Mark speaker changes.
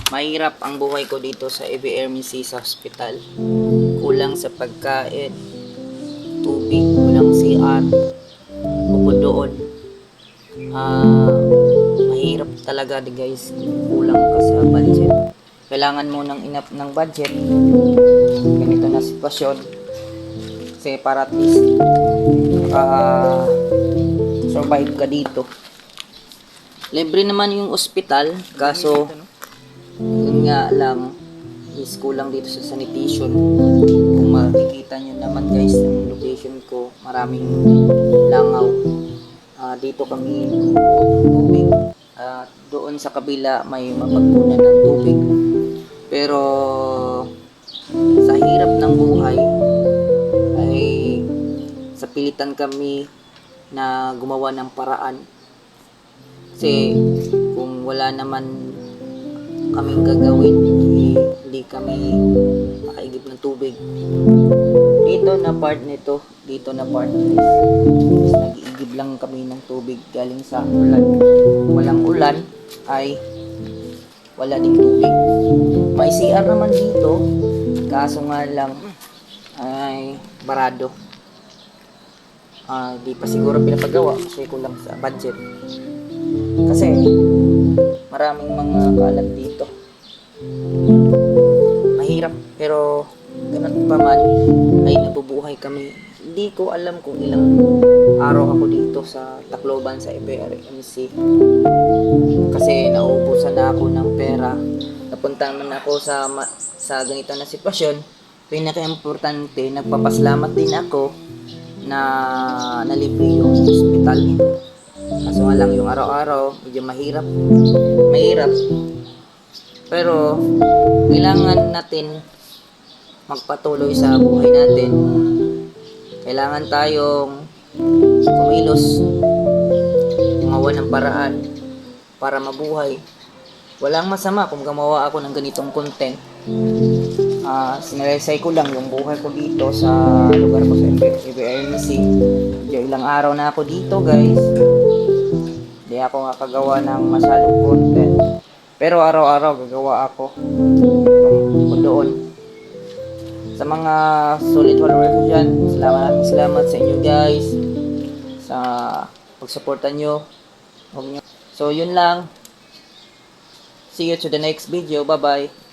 Speaker 1: Mahirap ang buhay ko dito sa EVRMC sa hospital. Kulang sa pagkain, tubig, kulang CR, bukod doon. Mahirap talaga guys, kulang ka sa budget. Kailangan mo ng enough ng budget. Ganito na sitwasyon. Kasi para at least survive ka dito. Libre naman yung ospital, kaso yun nga lang is kulang dito sa sanitation. Kung makikita nyo naman guys, ang location ko, maraming langaw. Dito kami tubig. Doon sa kabila may mapagkunan ng tubig. Pero sa hirap ng buhay ay sa pilitan kami na gumawa ng paraan. Kasi kung wala naman kaming gagawin, hindi kami makaigib ng tubig. Dito na part nito, dito na part is nag-iigib lang kami ng tubig galing sa ulan. Walang ulan ay wala ding tubig. May CR naman dito, kaso nga lang ay barado. Di pa siguro pinapagawa kasi kulang sa budget. Kasi maraming mga kalat dito. Mahirap pero ganun pa man ay nabubuhay kami. Hindi ko alam kung ilang araw ako dito sa Tacloban sa EVRMC. Kasi nauubusan na ako ng pera. Napunta man ako sa ganito na sitwasyon. Pinaka-importante, nagpapasalamat din ako na nalibre yung hospital. Kaso nga lang yung araw-araw, medyo mahirap. Pero kailangan natin magpatuloy sa buhay natin. Kailangan tayong kumilos, gumawa ng paraan para mabuhay. Walang masama kung gumawa ako ng ganitong content. Sinalaysay ko lang yung buhay ko dito sa lugar ko sa EVRMC. Ilang araw na ako dito guys. Hindi ako nakagawa ng masyadong content. Pero araw-araw gagawa ako doon. Sa mga solid followers ko dyan, salamat sa inyo guys sa pagsuporta nyo. So yun lang. See you to the next video. Bye bye.